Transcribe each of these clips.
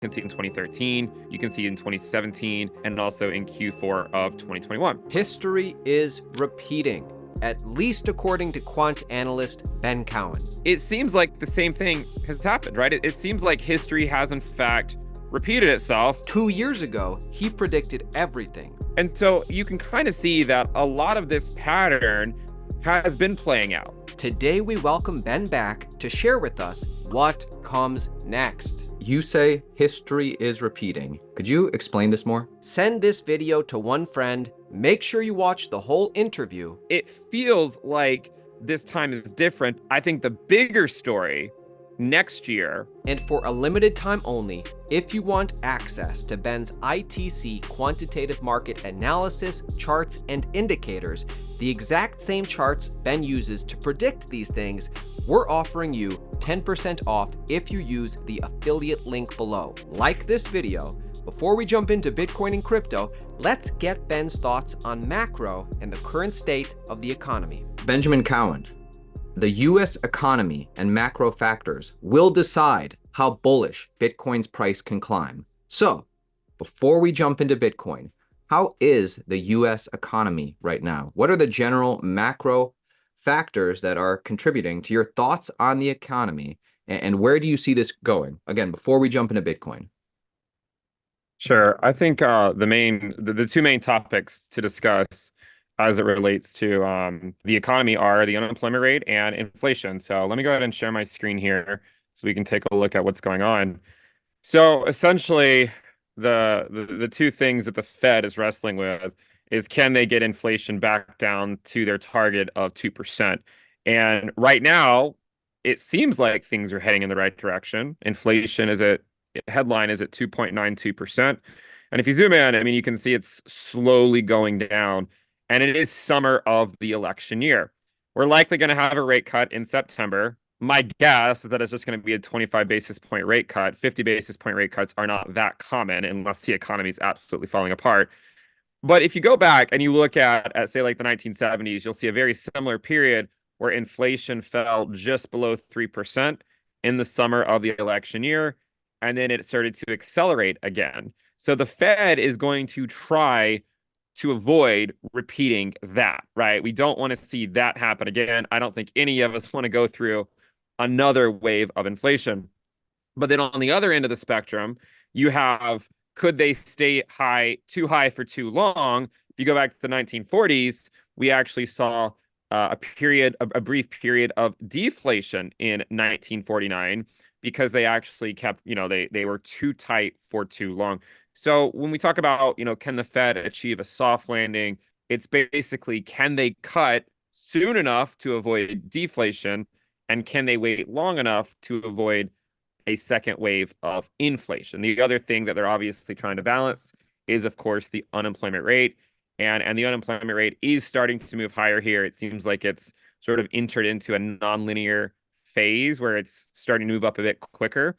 can see it in 2013, you can see it in 2017, and also in Q4 of 2021. History is repeating, at least according to quant analyst Ben Cowen. It seems like the same thing has happened, right? It seems like history has, in fact, repeated itself. 2 years ago, he predicted everything. And so you can kind of see that a lot of this pattern has been playing out. Today, we welcome Ben back to share with us what comes next. You say history is repeating. Could you explain this more? Send this video to one friend. Make sure you watch the whole interview. It feels like this time is different. I think the bigger story next year. And for a limited time only, if you want access to Ben's ITC quantitative market analysis, charts, and indicators, the exact same charts Ben uses to predict these things, we're offering you 10% off if you use the affiliate link below. Like this video. Before we jump into Bitcoin and crypto, let's get Ben's thoughts on macro and the current state of the economy. Benjamin Cowen, the US economy and macro factors will decide how bullish Bitcoin's price can climb. So, before we jump into Bitcoin, how is the US economy right now? What are the general macro factors that are contributing to your thoughts on the economy, and where do you see this going? Again, before we jump into Bitcoin. Sure. I think the two main topics to discuss as it relates to the economy are the unemployment rate and inflation. So let me go ahead and share my screen here so we can take a look at what's going on. So essentially, the two things that the Fed is wrestling with is, can they get inflation back down to their target of 2%? And right now, it seems like things are heading in the right direction. Inflation headline is at 2.92%. And if you zoom in, I mean, you can see it's slowly going down. And it is summer of the election year. We're likely going to have a rate cut in September. My guess is that it's just going to be a 25 basis point rate cut. 50 basis point rate cuts are not that common unless the economy is absolutely falling apart. But if you go back and you look at say, like the 1970s, you'll see a very similar period where inflation fell just below 3% in the summer of the election year. And then it started to accelerate again. So the Fed is going to try to avoid repeating that, right? We don't want to see that happen again. I don't think any of us want to go through another wave of inflation. But then on the other end of the spectrum, you have, could they stay too high for too long? If you go back to the 1940s, we actually saw a brief period of deflation in 1949 because they actually kept, they were too tight for too long. So when we talk about, can the Fed achieve a soft landing? It's basically, can they cut soon enough to avoid deflation? And can they wait long enough to avoid a second wave of inflation? The other thing that they're obviously trying to balance is, of course, the unemployment rate. And the unemployment rate is starting to move higher here. It seems like it's sort of entered into a nonlinear phase where it's starting to move up a bit quicker.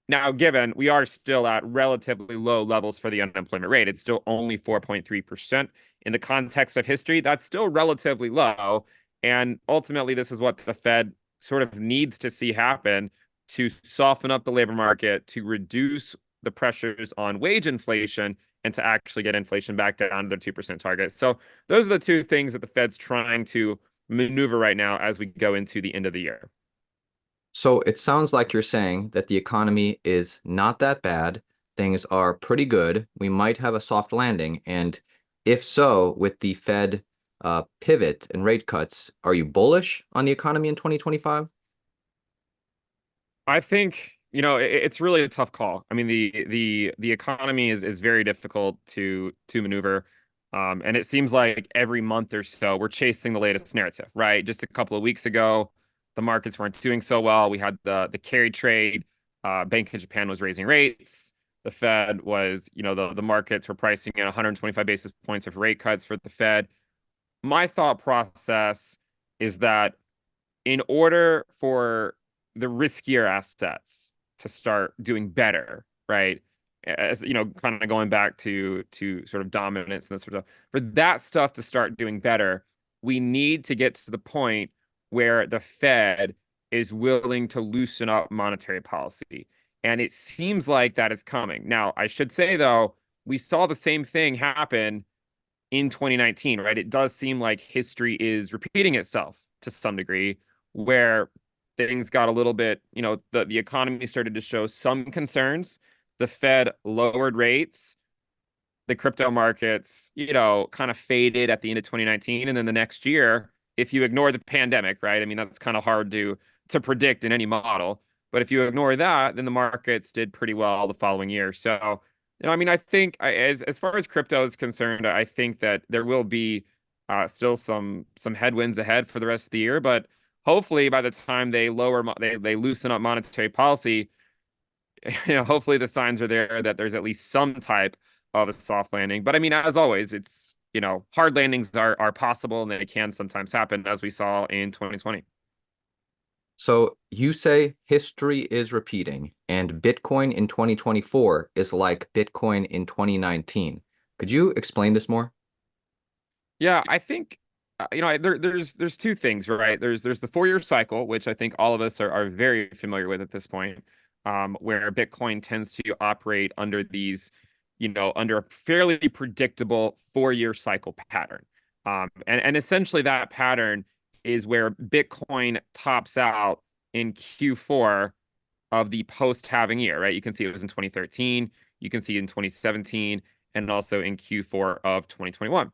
Now, given we are still at relatively low levels for the unemployment rate, it's still only 4.3%. In the context of history, that's still relatively low. And ultimately, this is what the Fed sort of needs to see happen to soften up the labor market, to reduce the pressures on wage inflation, and to actually get inflation back down to their 2% target. So those are the two things that the Fed's trying to maneuver right now as we go into the end of the year. So it sounds like you're saying that the economy is not that bad. Things are pretty good. We might have a soft landing. And if so, with the Fed pivot and rate cuts, are you bullish on the economy in 2025? I think, it's really a tough call. I mean, the economy is very difficult to maneuver. And it seems like every month or so we're chasing the latest narrative, right? Just a couple of weeks ago, the markets weren't doing so well. We had the carry trade. Bank of Japan was raising rates. The Fed was, the markets were pricing in 125 basis points of rate cuts for the Fed. My thought process is that in order for the riskier assets to start doing better, right? As kind of going back to sort of dominance and this sort of stuff, for that stuff to start doing better, we need to get to the point where the Fed is willing to loosen up monetary policy. And it seems like that is coming. Now, I should say, though, we saw the same thing happen in 2019, right? It does seem like history is repeating itself to some degree, where things got a little bit, the economy started to show some concerns. The Fed lowered rates, the crypto markets, kind of faded at the end of 2019. And then the next year, if you ignore the pandemic, right? I mean, that's kind of hard to predict in any model. But if you ignore that, then the markets did pretty well the following year. So, I mean, I think as far as crypto is concerned, I think that there will be still some headwinds ahead for the rest of the year. But hopefully, by the time they loosen up monetary policy, hopefully the signs are there that there's at least some type of a soft landing. But I mean, as always, it's, hard landings are possible and they can sometimes happen, as we saw in 2020. So you say history is repeating and Bitcoin in 2024 is like Bitcoin in 2019. Could you explain this more? Yeah, I think there's two things, right? There's the 4-year cycle, which I think all of us are very familiar with at this point, where Bitcoin tends to operate under these, under a fairly predictable 4-year cycle pattern. And essentially that pattern is where Bitcoin tops out in Q4 of the post-halving year, right? You can see it was in 2013, you can see it in 2017, and also in Q4 of 2021.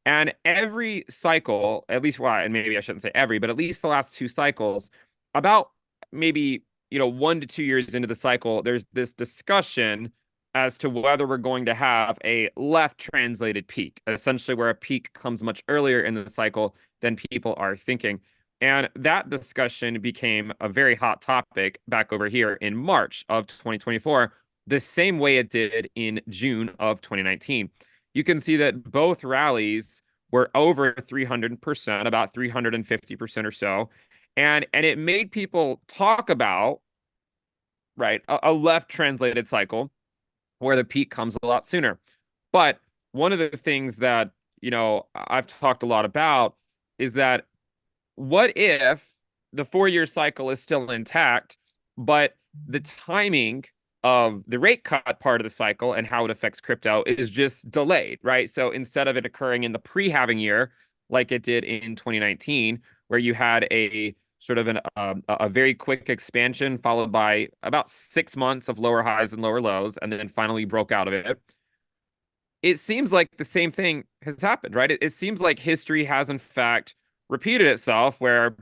And every cycle, at least, well, and maybe I shouldn't say every, but at least the last 2 cycles, about maybe, 1 to 2 years into the cycle, there's this discussion as to whether we're going to have a left translated peak, essentially where a peak comes much earlier in the cycle than people are thinking. And that discussion became a very hot topic back over here in March of 2024, the same way it did in June of 2019. You can see that both rallies were over 300%, about 350% or so. And it made people talk about, right, a left translated cycle where the peak comes a lot sooner. But one of the things that, I've talked a lot about is that what if the 4-year cycle is still intact, but the timing of the rate cut part of the cycle and how it affects crypto is just delayed, right? So instead of it occurring in the pre-halving year, like it did in 2019, where you had a sort of a very quick expansion followed by about 6 months of lower highs and lower lows, and then finally broke out of it. It seems like the same thing has happened, right? It seems like history has in fact repeated itself, where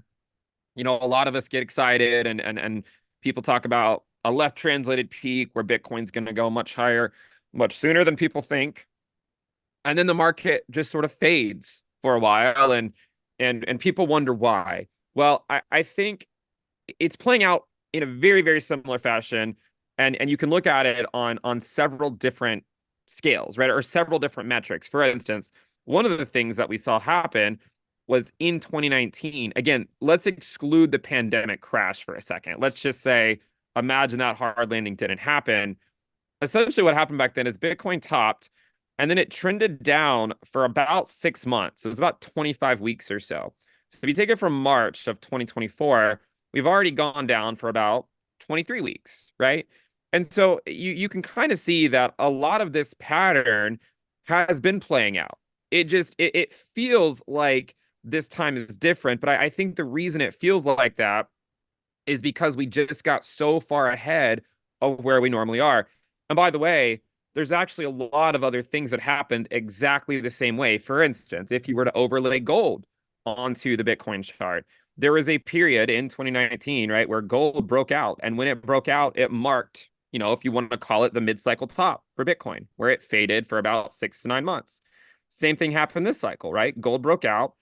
a lot of us get excited and people talk about a left translated peak where Bitcoin's going to go much higher, much sooner than people think. And then the market just sort of fades for a while and people wonder why. Well, I think it's playing out in a very, very similar fashion. And you can look at it on several different scales, right? Or several different metrics. For instance, one of the things that we saw happen was in 2019. Again, let's exclude the pandemic crash for a second. Let's just say, imagine that hard landing didn't happen. Essentially, what happened back then is Bitcoin topped and then it trended down for about 6 months. It was about 25 weeks or so. So if you take it from March of 2024, we've already gone down for about 23 weeks, right? And so you can kind of see that a lot of this pattern has been playing out. It feels like this time is different, but I think the reason it feels like that is because we just got so far ahead of where we normally are. And by the way, there's actually a lot of other things that happened exactly the same way. For instance, if you were to overlay gold onto the Bitcoin chart, there was a period in 2019, right, where gold broke out. And when it broke out, it marked, if you want to call it the mid-cycle top for Bitcoin, where it faded for about 6 to 9 months. Same thing happened this cycle, right? Gold broke out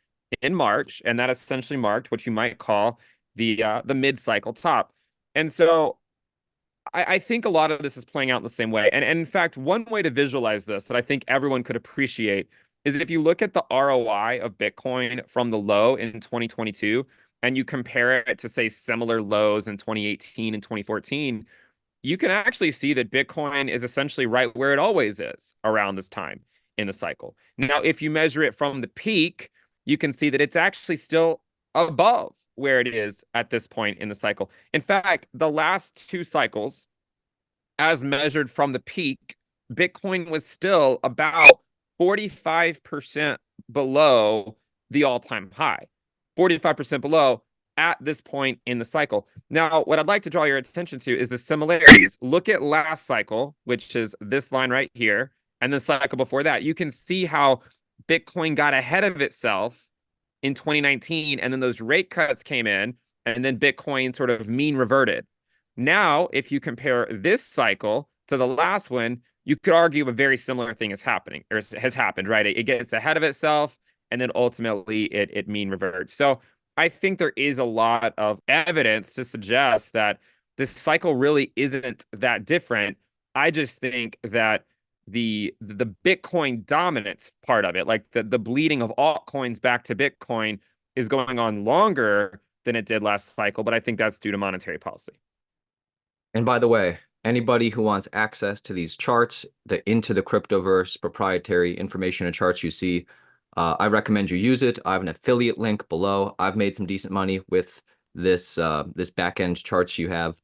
in March, and that essentially marked what you might call the mid-cycle top. And so I think a lot of this is playing out in the same way. And in fact, one way to visualize this that I think everyone could appreciate is if you look at the ROI of Bitcoin from the low in 2022 and you compare it to, say, similar lows in 2018 and 2014, you can actually see that Bitcoin is essentially right where it always is around this time in the cycle. Now, if you measure it from the peak, you can see that it's actually still above where it is at this point in the cycle. In fact, the last 2 cycles, as measured from the peak, Bitcoin was still about 45% below the all-time high. 45% below at this point in the cycle. Now, what I'd like to draw your attention to is the similarities. Look at last cycle, which is this line right here, and the cycle before that. You can see how Bitcoin got ahead of itself in 2019, and then those rate cuts came in, and then Bitcoin sort of mean reverted. Now, if you compare this cycle to the last one, you could argue a very similar thing is happening or has happened, right? It gets ahead of itself, and then ultimately it mean reverts. So I think there is a lot of evidence to suggest that this cycle really isn't that different. I just think that the Bitcoin dominance part of it, like the bleeding of altcoins back to Bitcoin, is going on longer than it did last cycle, but I think that's due to monetary policy. And by the way, anybody who wants access to these charts, the Into the Cryptoverse proprietary information and charts you see, I recommend you use it. I have an affiliate link below. I've made some decent money with this back-end charts you have.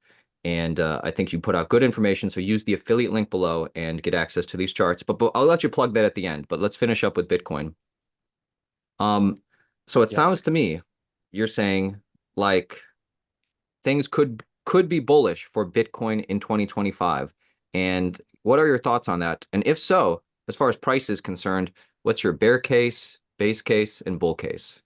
And I think you put out good information. So use the affiliate link below and get access to these charts. But I'll let you plug that at the end. But let's finish up with Bitcoin. So it sounds to me, you're saying like things could be bullish for Bitcoin in 2025. And what are your thoughts on that? And if so, as far as price is concerned, what's your bear case, base case, and bull case?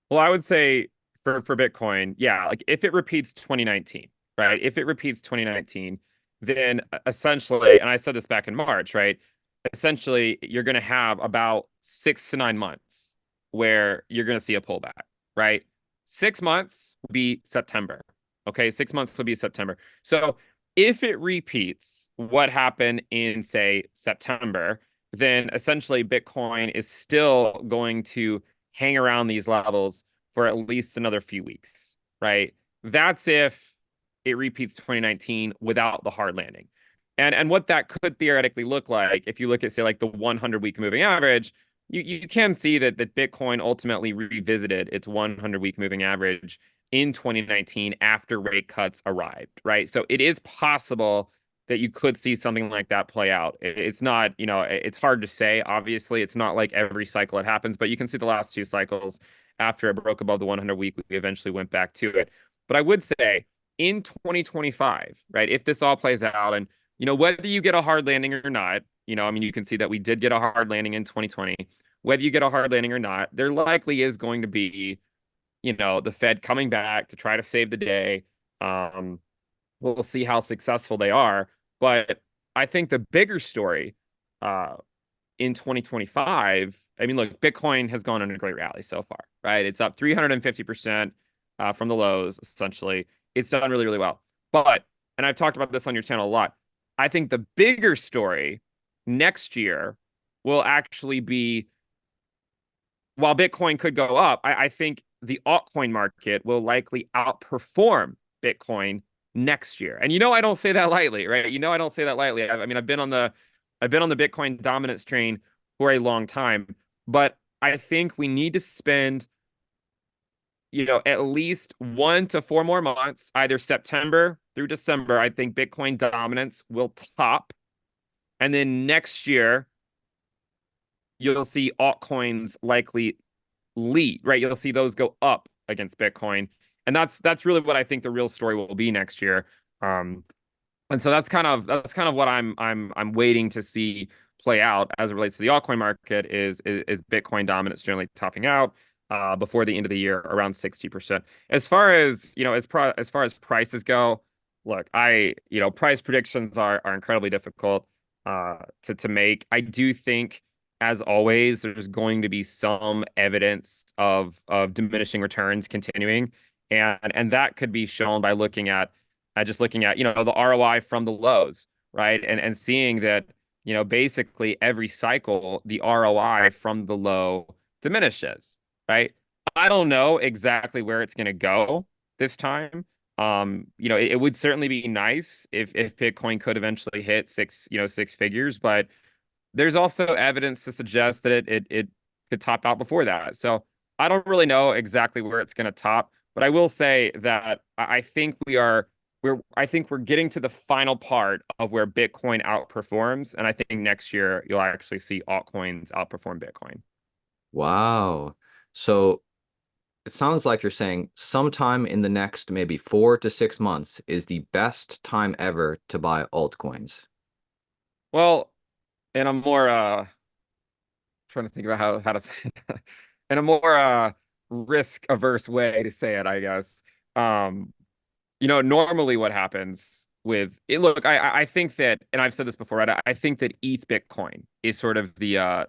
Well, I would say for Bitcoin, yeah, like if it repeats 2019, right? If it repeats 2019, then essentially, and I said this back in March, right? Essentially, you're going to have about 6 to 9 months where you're going to see a pullback, right? 6 months would be September. Okay, 6 months would be September. So if it repeats what happened in, say, September, then essentially Bitcoin is still going to hang around these levels for at least another few weeks, right? That's if it repeats 2019 without the hard landing. And what that could theoretically look like, if you look at, say, like the 100-week moving average, you can see that Bitcoin ultimately revisited its 100-week moving average in 2019 after rate cuts arrived, right? So it is possible that you could see something like that play out. It's not, it's hard to say. Obviously, it's not like every cycle it happens, but you can see the last two cycles after it broke above the 100-week, we eventually went back to it. But I would say in 2025, right, if this all plays out and, whether you get a hard landing or not, I mean, you can see that we did get a hard landing in 2020. Whether you get a hard landing or not, there likely is going to be, the Fed coming back to try to save the day. We'll see how successful they are. But I think the bigger story in 2025, I mean, look, Bitcoin has gone on a great rally so far, right? It's up 350% from the lows, essentially. It's done really, really well. But, and I've talked about this on your channel a lot, I think the bigger story next year will actually be, while Bitcoin could go up, I think the altcoin market will likely outperform Bitcoin next year. And I don't say that lightly, right? I don't say that lightly. I mean, I've been on the Bitcoin dominance train for a long time, but I think we need to spend, at least 1 to 4 more months, either September through December. I think Bitcoin dominance will top. And then next year, you'll see altcoins likely lead, right? You'll see those go up against Bitcoin. And that's really what I think the real story will be next year. And so that's kind of what I'm waiting to see play out as it relates to the altcoin market is Bitcoin dominance generally topping out before the end of the year around 60%. As far as, as far as prices go, look, price predictions are incredibly difficult to make. I do think, as always, there's going to be some evidence of diminishing returns continuing, and that could be shown by looking at the ROI from the lows, right? And seeing that basically every cycle the ROI from the low diminishes, right? I don't know exactly where it's going to go this time. It would certainly be nice if Bitcoin could eventually hit six figures, but there's also evidence to suggest that it could top out before that. So I don't really know exactly where it's going to top, but I will say that I think we are I think we're getting to the final part of where Bitcoin outperforms, and I think next year you'll actually see altcoins outperform Bitcoin. Wow. So it sounds like you're saying sometime in the next maybe 4 to 6 months is the best time ever to buy altcoins. Well, in a more trying to think about how to say it, in a more risk averse way to say it, I guess. Um, normally what happens with it, look, I think that, and I've said this before, right? I think that ETH Bitcoin is sort of the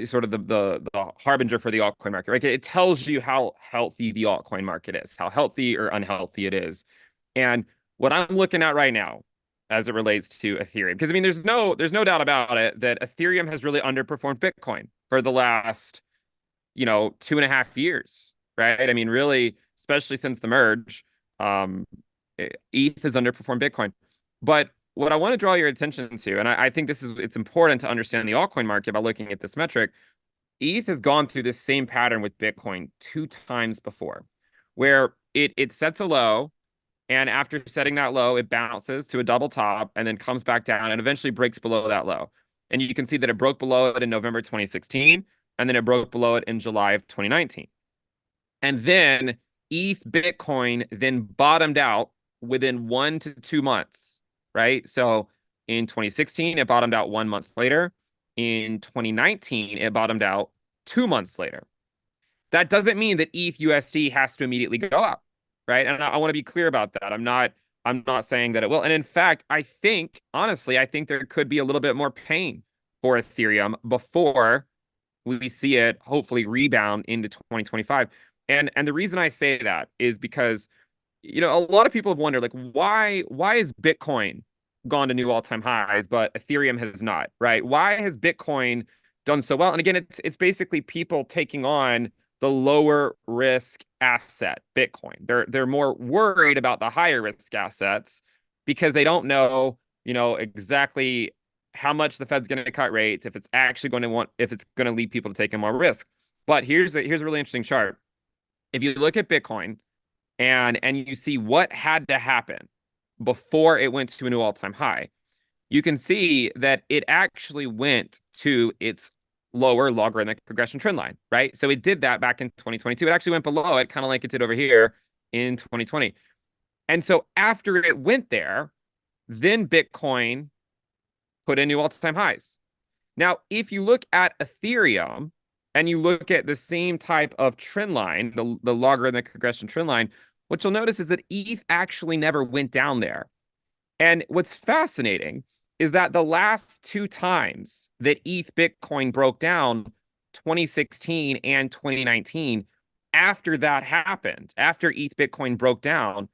sort of the harbinger for the altcoin market, right? It tells you how healthy the altcoin market is, how healthy or unhealthy it is. And what I'm looking at right now as it relates to Ethereum, because I mean, there's no doubt about it that Ethereum has really underperformed Bitcoin for the last, 2.5 years, right? I mean, really, especially since the merge, um, ETH has underperformed Bitcoin. But what I want to draw your attention to, and I think it's important to understand the altcoin market by looking at this metric. ETH has gone through this same pattern with Bitcoin two times before, where it sets a low, and after setting that low, it bounces to a double top and then comes back down and eventually breaks below that low. And you can see that it broke below it in November 2016, and then it broke below it in July of 2019. And then ETH Bitcoin then bottomed out within 1 to 2 months, right? So in 2016, it bottomed out 1 month later. In 2019, it bottomed out 2 months later. That doesn't mean that ETH USD has to immediately go up, right? And I want to be clear about that. I'm not saying that it will. And in fact, honestly, I think there could be a little bit more pain for Ethereum before we see it hopefully rebound into 2025. And the reason I say that is because a lot of people have wondered, like, why is Bitcoin gone to new all-time highs, but Ethereum has not, right? Why has Bitcoin done so well? And again, it's basically people taking on the lower risk asset, Bitcoin. They're more worried about the higher risk assets because they don't know, exactly how much the Fed's going to cut rates, if it's going to lead people to take in more risk. But here's a really interesting chart. If you look at Bitcoin and you see what had to happen before it went to a new all-time high, you can see that it actually went to its lower logarithmic progression trend line, right? So it did that back in 2022. It actually went below it, kind of like it did over here in 2020. And so after it went there, then Bitcoin put in new all-time highs. Now, if you look at Ethereum and you look at the same type of trend line, the logarithmic regression trend line, what you'll notice is that ETH actually never went down there. And what's fascinating is that the last two times that ETH Bitcoin broke down, 2016 and 2019, after that happened, after ETH Bitcoin broke down,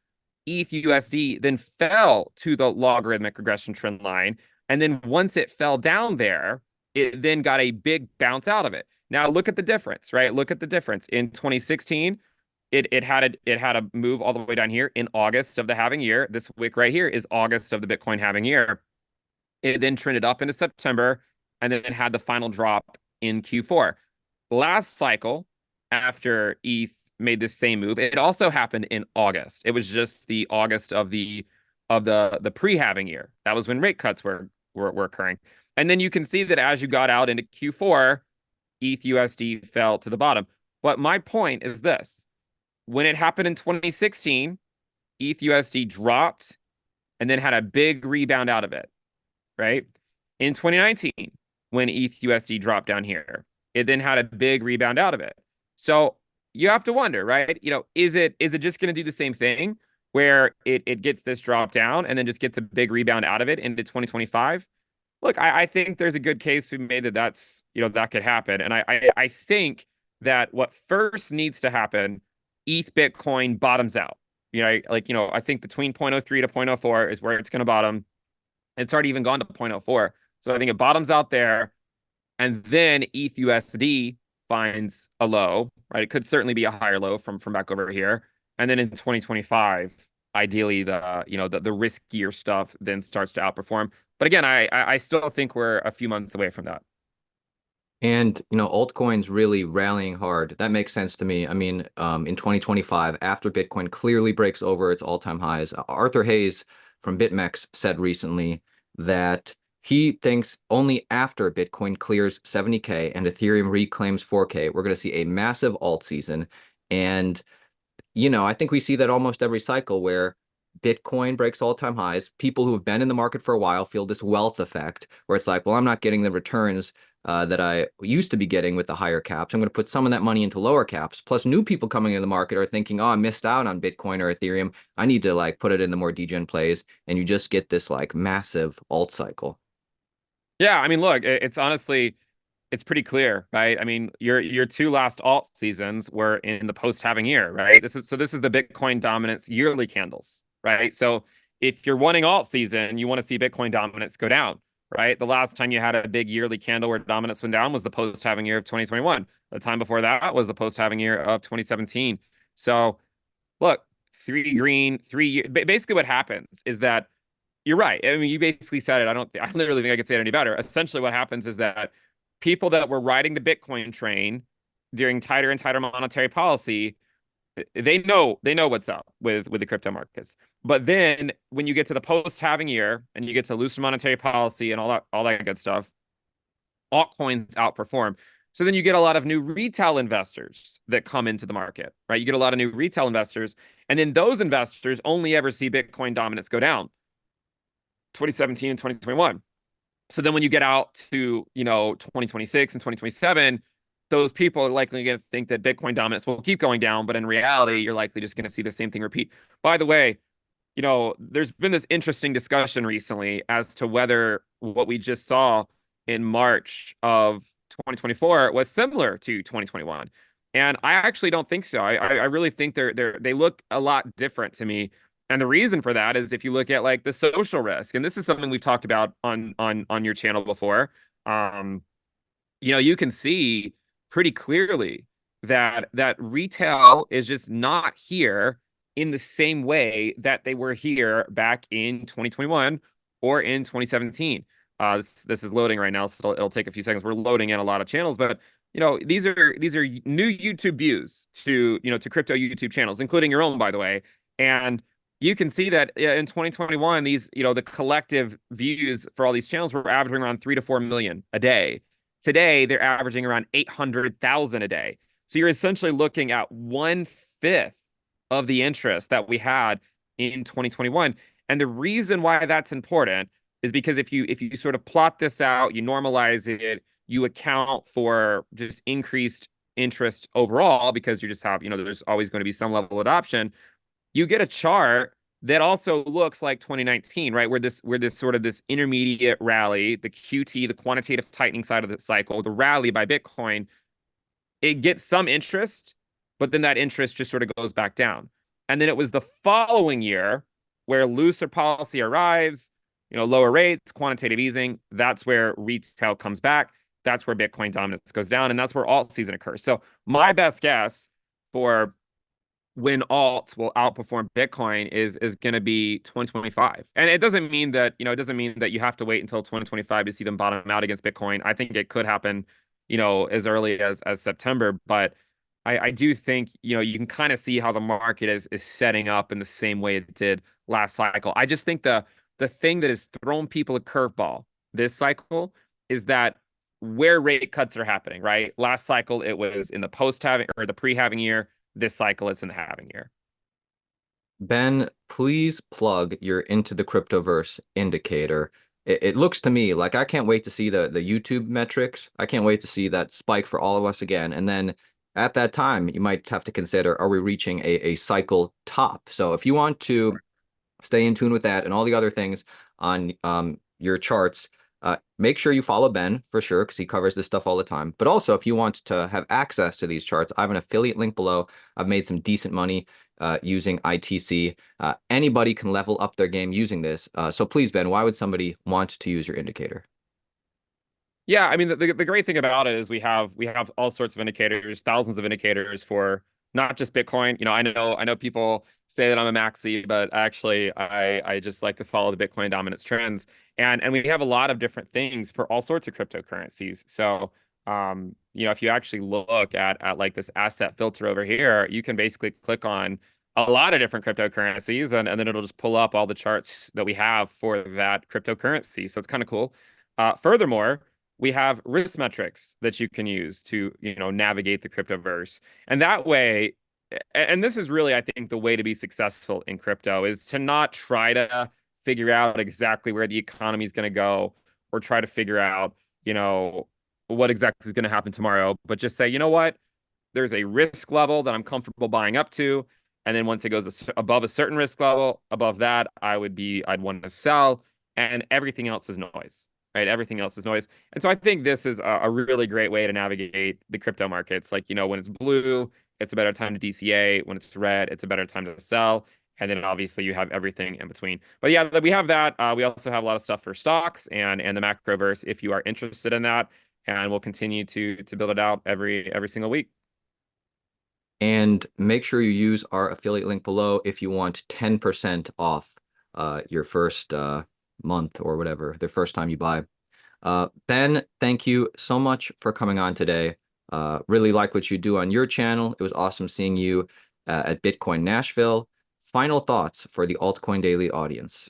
ETH USD then fell to the logarithmic regression trend line. And then once it fell down there, it then got a big bounce out of it. Now look at the difference, right? Look at the difference. In 2016, it had a move all the way down here in August of the halving year. This wick right here is August of the Bitcoin halving year. It then trended up into September and then had the final drop in Q4. Last cycle, after ETH made this same move, it also happened in August. It was just the August of the pre-halving year. That was when rate cuts were occurring. And then you can see that as you got out into Q4, ETH USD fell to the bottom. But my point is this. When it happened in 2016, ETH USD dropped and then had a big rebound out of it, right? In 2019, when ETH USD dropped down here, it then had a big rebound out of it. So you have to wonder, right? Is it just going to do the same thing where it gets this drop down and then just gets a big rebound out of it into 2025? Look, I think there's a good case to be made that could happen. And I think that what first needs to happen, ETH Bitcoin bottoms out. I think between 0.03 to 0.04 is where it's going to bottom. It's already even gone to 0.04. So I think it bottoms out there. And then ETH USD finds a low, right? It could certainly be a higher low from back over here. And then in 2025, ideally the riskier stuff then starts to outperform. But again, I still think we're a few months away from that. And, altcoins really rallying hard. That makes sense to me. I mean, in 2025, after Bitcoin clearly breaks over its all-time highs, Arthur Hayes from BitMEX said recently that he thinks only after Bitcoin clears 70K and Ethereum reclaims 4K, we're going to see a massive alt season. And I think we see that almost every cycle where Bitcoin breaks all-time highs. People who have been in the market for a while feel this wealth effect where it's like, well, I'm not getting the returns that I used to be getting with the higher caps. I'm going to put some of that money into lower caps. Plus, new people coming into the market are thinking, oh, I missed out on Bitcoin or Ethereum. I need to like put it in the more degen plays, and you just get this like massive alt cycle. Yeah, I mean, look, it's honestly it's pretty clear, right? I mean, your two last alt seasons were in the post-halving year, right? This is the Bitcoin dominance yearly candles, right? So if you're wanting alt season, you want to see Bitcoin dominance go down, right? The last time you had a big yearly candle where dominance went down was the post-halving year of 2021. The time before that was the post-halving year of 2017. So look, three green, 3 year. Basically, what happens is that you're right. I mean, you basically said it. I don't really think I could say it any better. Essentially, what happens is that people that were riding the Bitcoin train during tighter and tighter monetary policy, they know what's up with the crypto markets. But then when you get to the post-halving year and you get to looser monetary policy and all that good stuff, altcoins outperform. So then you get a lot of new retail investors that come into the market, right? You get a lot of new retail investors, and then those investors only ever see Bitcoin dominance go down. 2017 and 2021. So then when you get out to, 2026 and 2027, those people are likely going to think that Bitcoin dominance will keep going down, but in reality, you're likely just going to see the same thing repeat. By the way, there's been this interesting discussion recently as to whether what we just saw in March of 2024 was similar to 2021. And I actually don't think so. I really think they look a lot different to me. And the reason for that is if you look at like the social risk, and this is something we've talked about on your channel before. Um, you can see pretty clearly that retail is just not here in the same way that they were here back in 2021 or in 2017. This is loading right now, so it'll take a few seconds. We're loading in a lot of channels, but these are new YouTube views to crypto YouTube channels, including your own, by the way. And you can see that in 2021, these the collective views for all these channels were averaging around 3 to 4 million a day. Today, they're averaging around 800,000 a day. So you're essentially looking at 1/5 of the interest that we had in 2021. And the reason why that's important is because if you sort of plot this out, you normalize it, you account for just increased interest overall because you just have, there's always going to be some level of adoption. You get a chart that also looks like 2019, right? Where this sort of this intermediate rally, the QT, the quantitative tightening side of the cycle, the rally by Bitcoin, it gets some interest, but then that interest just sort of goes back down. And then it was the following year where looser policy arrives, lower rates, quantitative easing. That's where retail comes back. That's where Bitcoin dominance goes down, and that's where alt season occurs. So my best guess for when alt will outperform Bitcoin is going to be 2025. And it doesn't mean that, you have to wait until 2025 to see them bottom out against Bitcoin. I think it could happen, as early as September, but I do think, you can kind of see how the market is setting up in the same way it did last cycle. I just think the thing that has thrown people a curveball this cycle is that where rate cuts are happening, right? Last cycle, it was in the post-halving or the pre-halving year. This cycle, it's in the halving year. Ben, please plug your Into the Cryptoverse indicator. It looks to me like I can't wait to see the YouTube metrics. I can't wait to see that spike for all of us again. And then at that time, you might have to consider, are we reaching a cycle top? So if you want to stay in tune with that and all the other things on your charts, make sure you follow Ben for sure, because he covers this stuff all the time. But also, if you want to have access to these charts, I have an affiliate link below. I've made some decent money using ITC. Anybody can level up their game using this. So please, Ben, why would somebody want to use your indicator? Yeah, I mean the great thing about it is we have all sorts of indicators, thousands of indicators for not just Bitcoin. I know people say that I'm a maxi, but actually I just like to follow the Bitcoin dominance trends. And we have a lot of different things for all sorts of cryptocurrencies. So if you actually look at like this asset filter over here, you can basically click on a lot of different cryptocurrencies, and then it'll just pull up all the charts that we have for that cryptocurrency. So it's kind of cool. Furthermore, we have risk metrics that you can use to, navigate the cryptoverse. And that way, and this is really, I think, the way to be successful in crypto is to not try to figure out exactly where the economy is going to go or try to figure out, what exactly is going to happen tomorrow, but just say, you know what? There's a risk level that I'm comfortable buying up to. And then once it goes above a certain risk level, above that, I'd want to sell. And everything else is noise, right? Everything else is noise. And so I think this is a really great way to navigate the crypto markets. Like, when it's blue, it's a better time to DCA. When it's red, it's a better time to sell. And then obviously you have everything in between. But yeah, we have that. We also have a lot of stuff for stocks and the macroverse if you are interested in that. And we'll continue to build it out every single week. And make sure you use our affiliate link below if you want 10% off your first month or whatever, the first time you buy. Ben, thank you so much for coming on today. Really like what you do on your channel. It was awesome seeing you at Bitcoin Nashville. Final thoughts for the Altcoin Daily audience.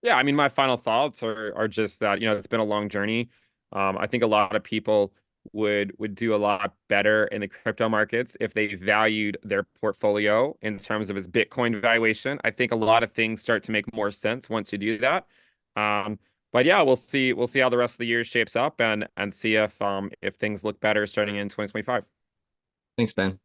Yeah, I mean, my final thoughts are just that, it's been a long journey. I think a lot of people would do a lot better in the crypto markets if they valued their portfolio in terms of its Bitcoin valuation. I think a lot of things start to make more sense once you do that. But yeah, we'll see how the rest of the year shapes up and see if things look better starting in 2025. Thanks, Ben.